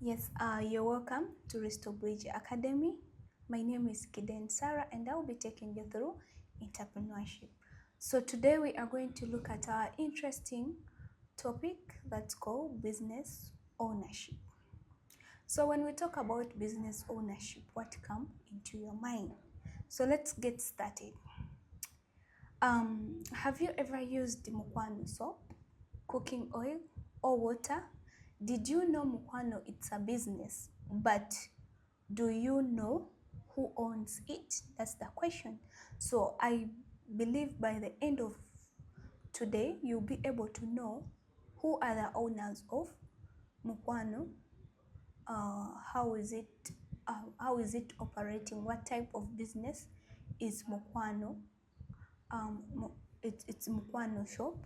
Yes, you're welcome to Restore Bridge Academy. My name is Kiden Sarah, and I will be taking you through entrepreneurship. So today we are going to look at our interesting topic that's called business ownership. So when we talk about business ownership, what comes into your mind? So let's get started. Have you ever used Mukwano soap, cooking oil, or water? Did you know Mukwano it's a business, but do you know who owns it? That's the question. So I believe by the end of today, you'll be able to know who are the owners of Mukwano, how is it operating, what type of business is Mukwano, it's Mukwano shop,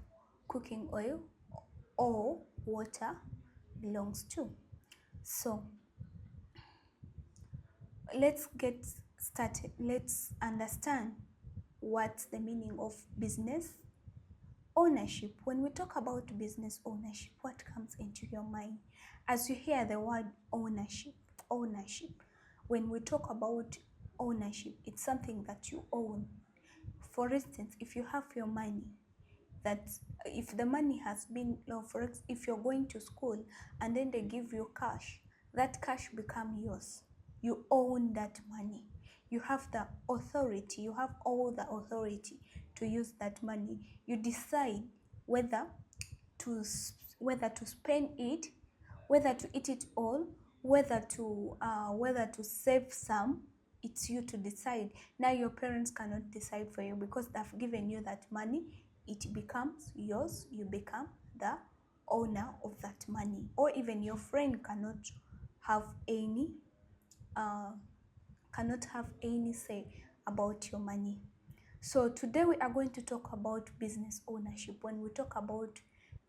cooking oil or water belongs to. So let's get started. Let's understand what's the meaning of business ownership. When we talk about business ownership, what comes into your mind as you hear the word ownership? When we talk about ownership, it's something that you own. For instance, if you have your money, that if the money has been, if you're going to school and then they give you cash, that cash become yours. You own that money. You have the authority. You have all the authority to use that money. You decide whether to spend it, whether to eat it all, whether to save some. It's you to decide. Now your parents cannot decide for you because they've given you that money. It becomes yours. You become the owner of that money. Or even your friend have any uh, cannot have any say about your money. So today we are going to talk about business ownership. When we talk about,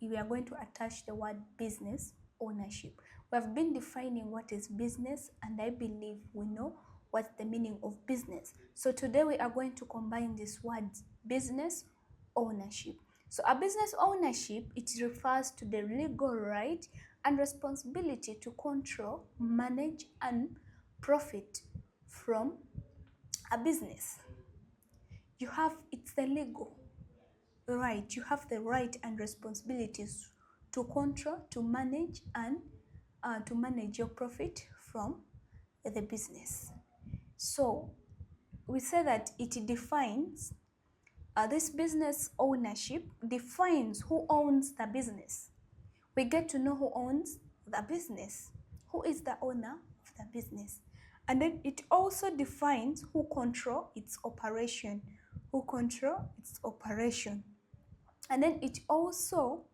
we are going to attach the word business ownership. We have been defining what is business, and I believe we know what's the meaning of business. So today we are going to combine these words, business ownership. So a business ownership, it refers to the legal right and responsibility to control, manage, and profit from a business. It's the legal right. You have the right and responsibilities to control, to manage, and to manage your profit from the business. So we say that it defines, this business ownership defines who owns the business. We get to know who owns the business, who is the owner of the business. And then it also defines who control its operation, And then it also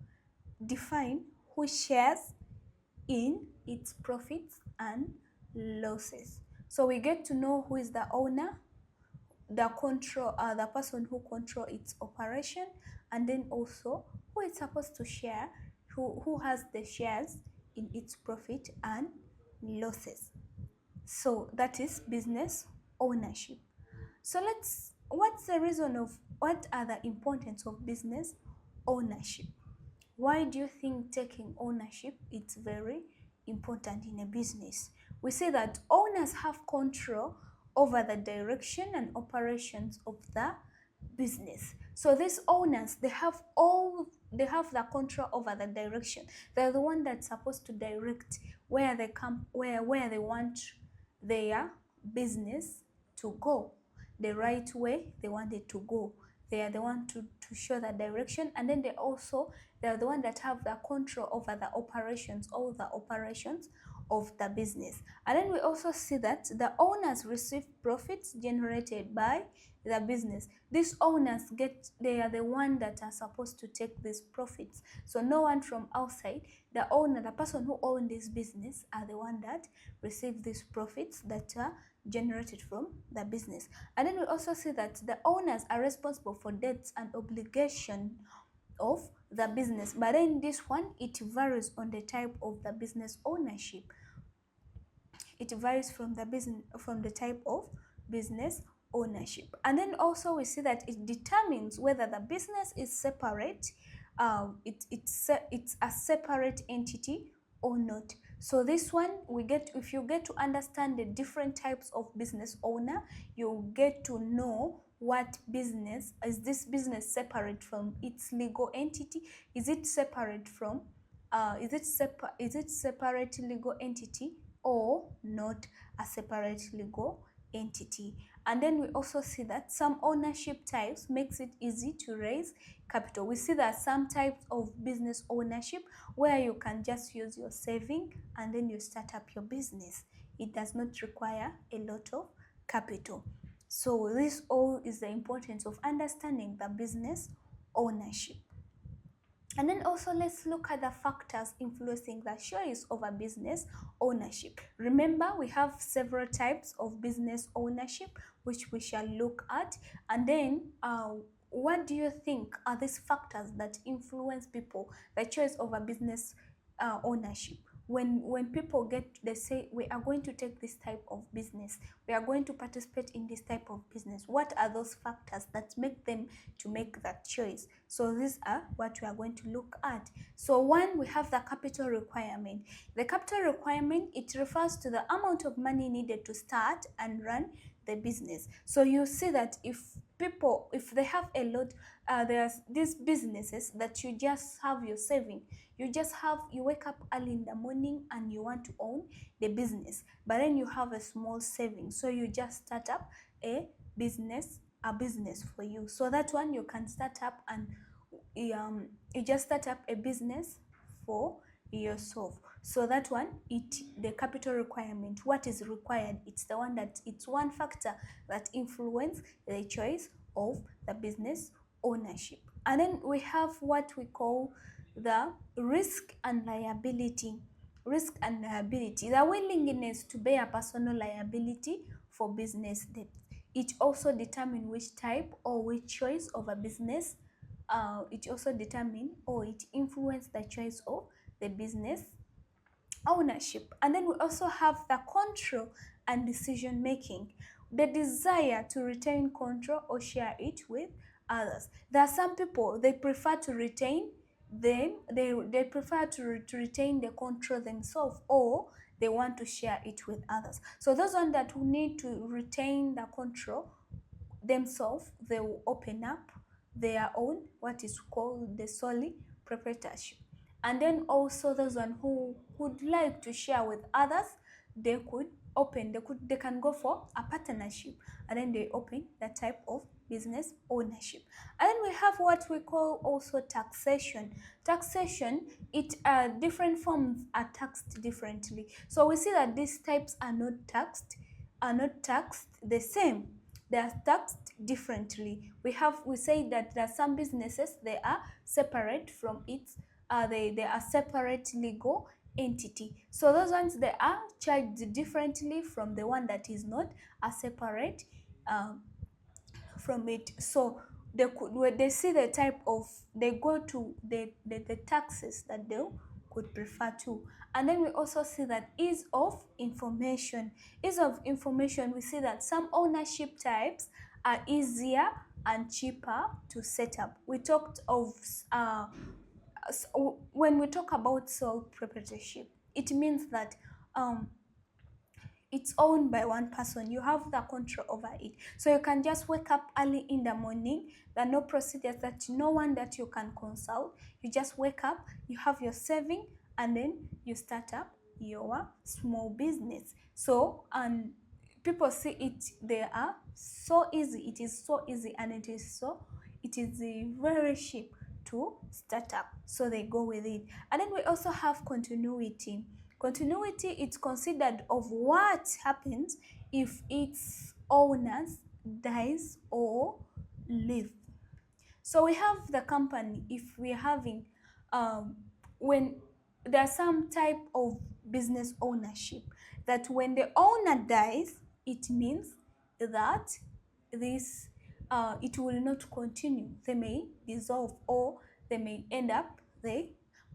defines who shares in its profits and losses. So we get to know who is the owner, the person who control its operation, and then also who is supposed to share, who has the shares in its profit and losses. So that is business ownership. So what are the importance of business ownership? Why do you think taking ownership is very important in a business? We say that owners have control over the direction and operations of the business. So these owners, they have the control over the direction. They're the one that's supposed to direct where they want their business to go, the right way they want it to go. They are the one to show the direction, and then they're the one that have the control over all the operations of the business. And then we also see that the owners receive profits generated by the business. These owners they are the one that are supposed to take these profits. So no one from outside. The person who owns this business are the one that receive these profits that are generated from the business. And then we also see that the owners are responsible for debts and obligation of the business. But then this one, it varies on the type of the business ownership. It varies from the type of business ownership. And then also we see that it determines whether the business is separate, it's a separate entity or not. So this one, if you get to understand the different types of business owner, you get to know what business is. This business separate from its legal entity? Is it separate from is it separate legal entity or not a separate legal entity? And then we also see that some ownership types makes it easy to raise capital. We see that some types of business ownership where you can just use your saving and then you start up your business. It does not require a lot of capital. So this all is the importance of understanding the business ownership. And then also let's look at the factors influencing the choice of a business ownership. Remember, we have several types of business ownership which we shall look at. And then what do you think are these factors that influence people, the choice of a business ownership? When people they say we are going to take this type of business, we are going to participate in this type of business, what are those factors that make them to make that choice? So these are what we are going to look at. So one, we have the capital requirement. The capital requirement, it refers to the amount of money needed to start and run the business. So you see that if they have a lot, there's these businesses that you just have your saving, you wake up early in the morning and you want to own the business, but then you have a small saving, so you just start up a business for you. So that one you can start up and you just start up a business for yourself. So that one, the capital requirement, what is required, it's one factor that influence the choice of the business ownership. And then we have what we call the risk and liability. Risk and liability, the willingness to bear personal liability for business debt. It also determines which type or which choice of a business it also determine or it influence the choice of the business ownership. And then we also have the control and decision making, the desire to retain control or share it with others. There are some people, they prefer to retain them, they prefer to retain the control themselves, or they want to share it with others. So those ones that will need to retain the control themselves, they will open up their own, what is called the sole proprietorship. And then also those one who would like to share with others, they can go for a partnership, and then they open that type of business ownership. And then we have what we call also taxation. Taxation, different forms are taxed differently. So we see that these types are not taxed the same. They are taxed differently. We say that there are some businesses, they are separate from its they are separate legal entity. So those ones, they are charged differently from the one that is not a separate from it. So when they see the type of, they go to the taxes that they could prefer to. And then we also see that ease of information. Ease of information, we see that some ownership types are easier and cheaper to set up. We talked of when we talk about sole proprietorship, it means that it's owned by one person. You have the control over it. So you can just wake up early in the morning. There are no procedures, that no one that you can consult. You just wake up, you have your saving, and then you start up your small business. So, and people see it, they are so easy. It is so easy, and it is very cheap to start up. So they go with it. And then we also have continuity. Continuity, it's considered of what happens if its owners dies or leave. So we have the company, if we're having when there's some type of business ownership, that when the owner dies, it means that this it will not continue. They may dissolve, or they may end up there.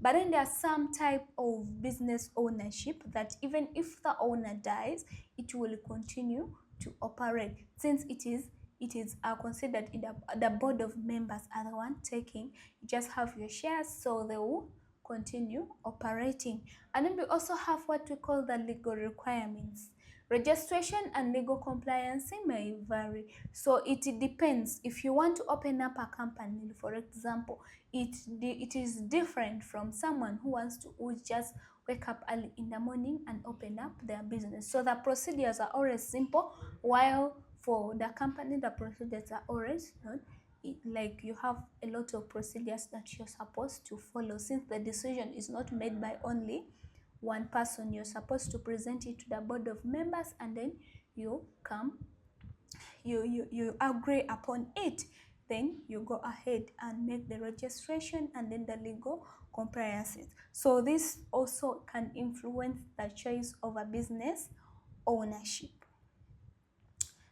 But then there's some type of business ownership that even if the owner dies, it will continue to operate, since it is considered in the board of members are the one taking. You just have your shares, so they will continue operating. And then we also have what we call the legal requirements. Registration and legal compliance may vary. So it depends. If you want to open up a company, for example, it is different from someone who just wake up early in the morning and open up their business. So the procedures are always simple, while for the company the procedures are always not like you have a lot of procedures that you're supposed to follow. Since the decision is not made by only one person, you're supposed to present it to the board of members, and then you come you agree upon it. Then you go ahead and make the registration and then the legal compliances. So this also can influence the choice of a business ownership.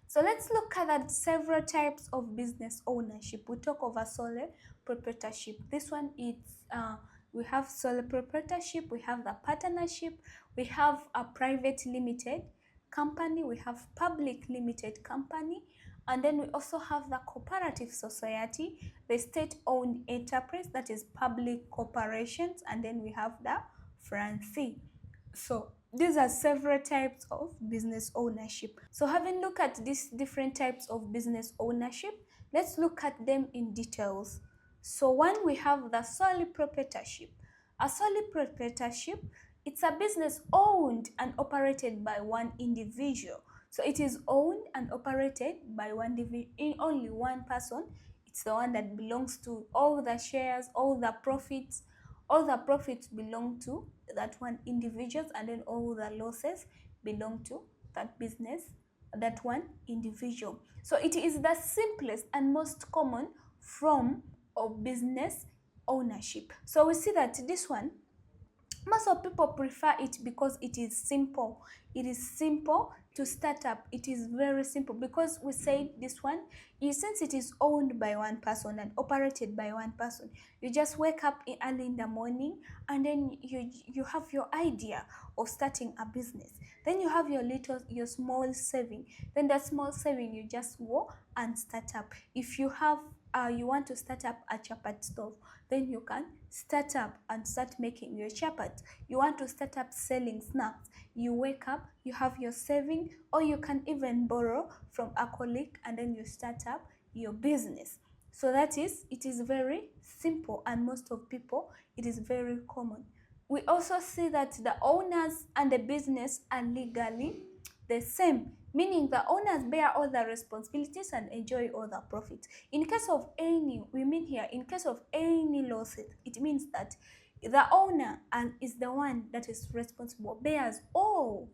So let's look at several types of business ownership. We talk over sole proprietorship. This one is we have sole proprietorship, we have the partnership, we have a private limited company, we have public limited company, and then we also have the cooperative society, the state-owned enterprise, that is public corporations, and then we have the franchisee. So these are several types of business ownership. So having looked at these different types of business ownership, let's look at them in details. So one, we have the sole proprietorship. A sole proprietorship, it's a business owned and operated by one individual. So it is owned and operated by only one person. It's the one that belongs to all the shares, all the profits belong to that one individual, and then all the losses belong to that business, that one individual. So it is the simplest and most common form of business ownership. So we see that this one, most of people prefer it because it is simple. It is simple to start up. It is very simple because we say this one is, since it is owned by one person and operated by one person, you just wake up early in the morning, and then you have your idea of starting a business. Then you have your small saving. Then that small saving, you just go and start up. If you have you want to start up a chapat stove, then you can start up and start making your chapat. You want to start up selling snacks, you wake up, you have your saving, or you can even borrow from a colleague, and then you start up your business. So it is very simple, and most of people, it is very common. We also see that the owners and the business are legally the same, meaning the owners bear all the responsibilities and enjoy all the profits. In case of any losses, it means that the owner is the one that is responsible, bears all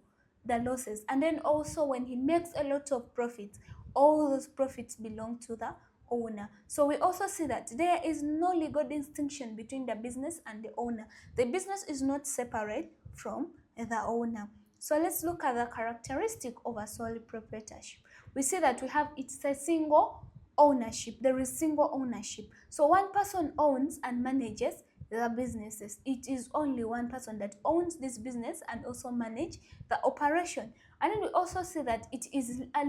the losses, and then also when he makes a lot of profits, all those profits belong to the owner. So we also see that there is no legal distinction between the business and the owner. The business is not separate from the owner. So let's look at the characteristic of a sole proprietorship. We see that it's a single ownership. There is single ownership. So one person owns and manages the businesses. It is only one person that owns this business and also manage the operation. And then we also see that it is a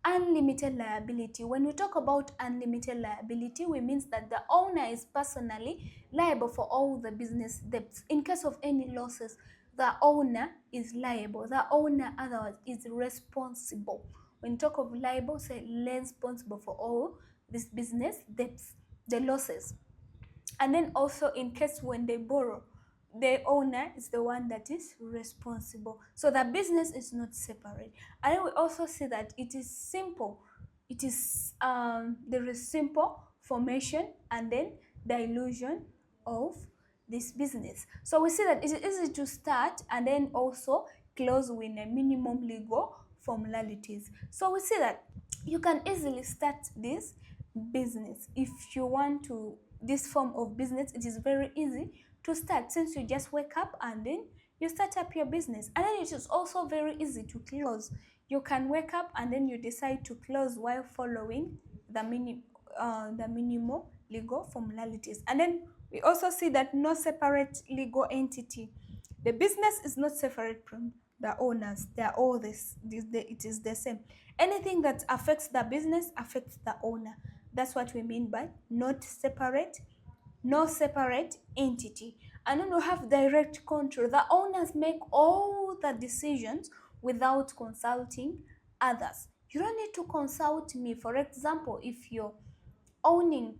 unlimited liability. When we talk about unlimited liability, we means that the owner is personally liable for all the business debts. In case of any losses, the owner is liable. The owner, otherwise, is responsible. When you talk of liable, say responsible for all this business debts, the losses. And then also in case when they borrow, the owner is the one that is responsible. So the business is not separate. And then we also see that it is simple. It is there is simple formation and then dilution of this business. So we see that it is easy to start and then also close with a minimum legal formalities. So we see that you can easily start this business. If you want to this form of business, it is very easy to start, since you just wake up and then you start up your business. And then it is also very easy to close. You can wake up and then you decide to close while following the minimal legal formalities. And then we also see that no separate legal entity. The business is not separate from the owners. They are all it is the same. Anything that affects the business affects the owner. That's what we mean by not separate no separate entity. And then we have direct control. The owners make all the decisions without consulting others. You don't need to consult me. For example, if you're owning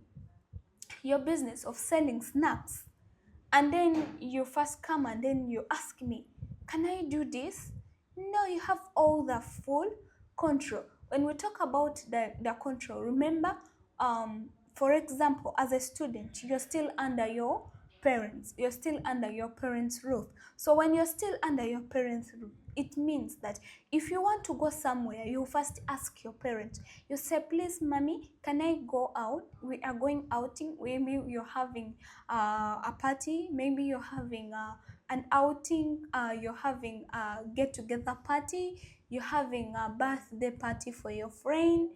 your business of selling snacks, and then you first come and then you ask me, can I do this? No, you have all the full control. When we talk about the control, remember, for example, as a student, you're still under your parents. You're still under your parents' roof. So when you're still under your parents' roof, it means that if you want to go somewhere, you first ask your parents. You say, please, mommy, can I go out? We are going outing. Maybe you're having a party. Maybe you're having an outing. You're having a get-together party. You're having a birthday party for your friend.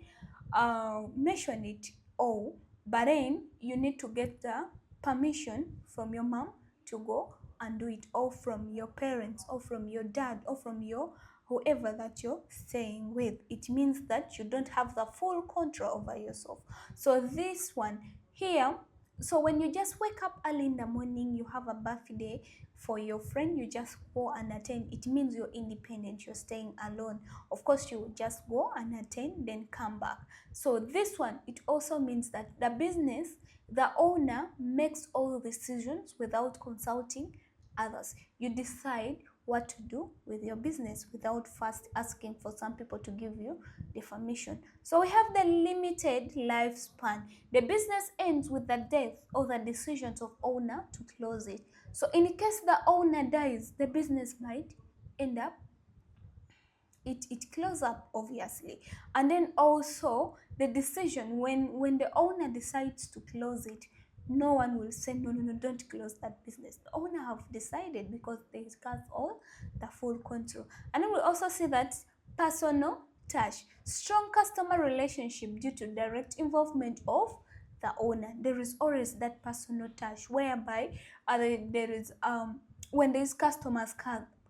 Mention it all, but then you need to get the permission from your mom to go and do it, or from your parents, or from your dad, or from your whoever that you're staying with. It means that you don't have the full control over yourself. So this one here, so when you just wake up early in the morning, you have a birthday for your friend, you just go and attend. It means you're independent, you're staying alone. Of course, you just go and attend, then come back. So this one, it also means that the business, the owner makes all decisions without consulting others. You decide what to do with your business without first asking for some people to give you the permission. So we have the limited lifespan. The business ends with the death or the decisions of owner to close it. So in case the owner dies, the business might end up, it close up, obviously. And then also the decision, when the owner decides to close it, no one will say, no, no, no, don't close that business. The owner have decided, because they has all the full control. And then we also see that personal touch, strong customer relationship due to direct involvement of the owner. There is always that personal touch, whereby there is when these customers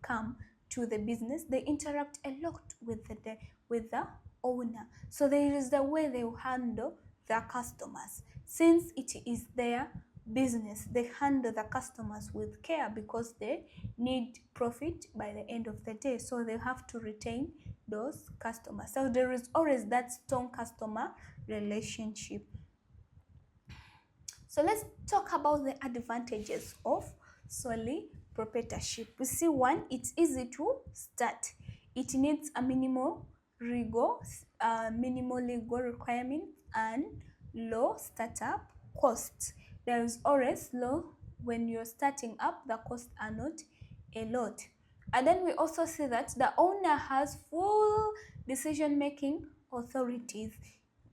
come to the business, they interact a lot with the owner. So there is the way they will handle their customers. Since it is their business, they handle the customers with care, because they need profit by the end of the day. So they have to retain those customers. So there is always that strong customer relationship. So let's talk about the advantages of sole proprietorship. We see one, it's easy to start. It needs a minimal legal requirement and low startup costs. There is always low when you're starting up, the costs are not a lot. And then we also see that the owner has full decision-making authorities.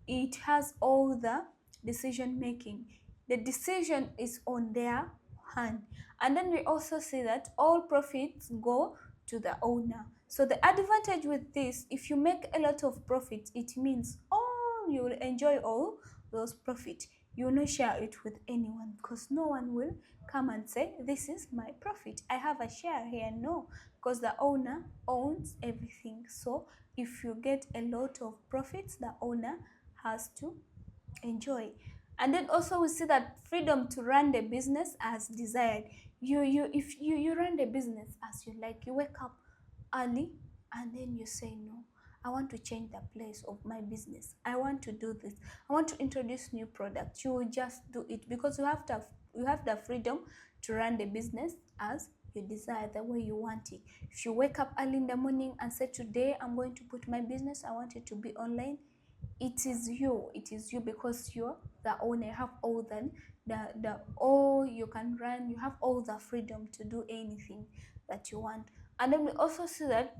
It has all the decision making. The decision is on their hand. And then we also see that all profits go to the owner. So the advantage with this, if you make a lot of profit, it means you will enjoy all those profit. You will not share it with anyone, because no one will come and say, this is my profit, I have a share here. No, because the owner owns everything. So if you get a lot of profits, the owner has to enjoy. And then also we see that freedom to run the business as desired. If you run the business as you like, you wake up early and then you say, no, I want to change the place of my business, I want to do this, I want to introduce new products. You will just do it, because you have the freedom to run the business as you desire, the way you want it. If you wake up early in the morning and say, today I'm going to put my business, I want it to be online, it is you, because you're the owner. You have all all you can run, you have all the freedom to do anything that you want. And then we also see that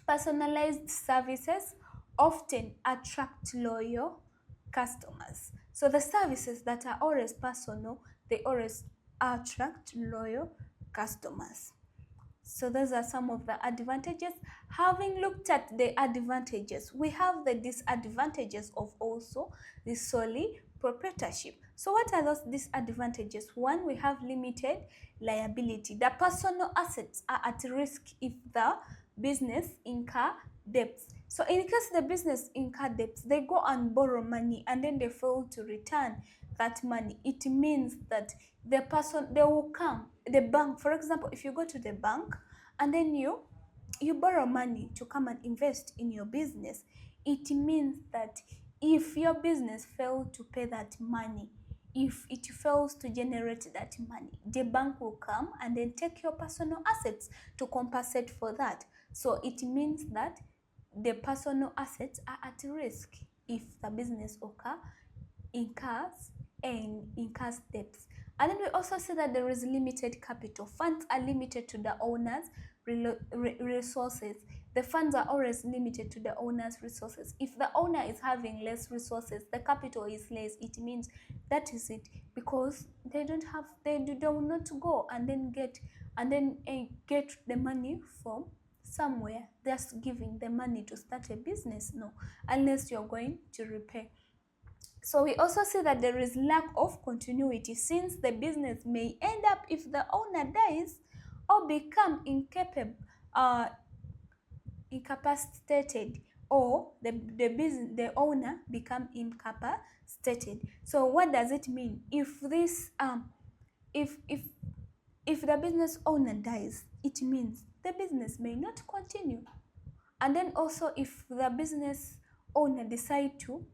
personalized services often attract loyal customers. So the services that are always personal, they always attract loyal customers. So those are some of the advantages. Having looked at the advantages, we have the disadvantages of also the sole proprietorship. So what are those disadvantages? One, we have limited liability. The personal assets are at risk if the business incur debts. So in case the business incur debts, they go and borrow money and then they fail to return. that money, it means that the person, they will come, the bank, for example, if you go to the bank and then you borrow money to come and invest in your business, it means that if your business fails to pay that money, if it fails to generate that money, the bank will come and then take your personal assets to compensate for that. So it means that the personal assets are at risk if the business incurs debts. And then we also see that there is limited capital. Funds are limited to the owner's resources. The funds are always limited to the owner's resources. If the owner is having less resources, the capital is less, it means that is it, because they don't have, they will not go and then get the money from somewhere, just giving the money to start a business. No, unless you're going to repay. So we also see that there is lack of continuity, since the business may end up, if the owner dies or become incapacitated, or the owner become incapacitated. So what does it mean? If this if the business owner dies, it means the business may not continue. And then also, if the business owner decide to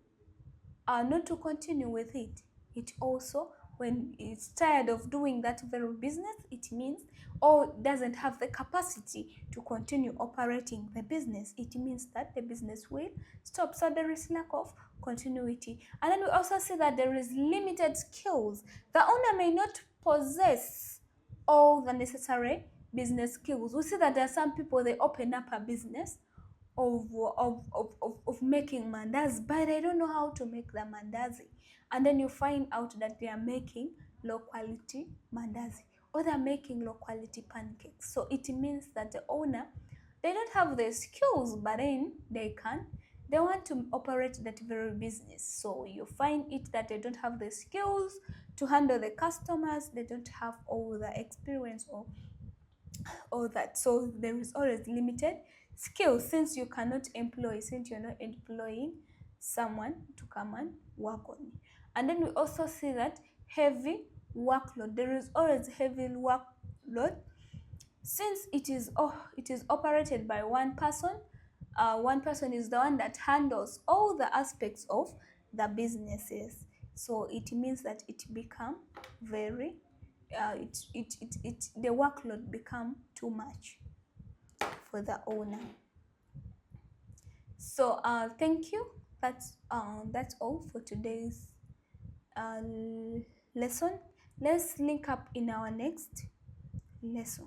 not to continue with it, it also, when it's tired of doing that very business, it means, or doesn't have the capacity to continue operating the business, it means that the business will stop. So there is lack of continuity. And then we also see that there is limited skills. The owner may not possess all the necessary business skills. We see that there are some people, they open up a business of making mandazi, but they don't know how to make the mandazi. And then you find out that they are making low quality mandazi, or they're making low quality pancakes. So it means that the owner, they don't have the skills, but then they want to operate that very business. So you find it that they don't have the skills to handle the customers, they don't have all the experience or all that. So there is always limited skills, since you're not employing someone to come and work on it. And then we also see that heavy workload. There is always heavy workload, since it is operated by one person. One person is the one that handles all the aspects of the businesses. So it means that it become very the workload become too much for the owner. So thank you. That's all for today's lesson. Let's link up in our next lesson.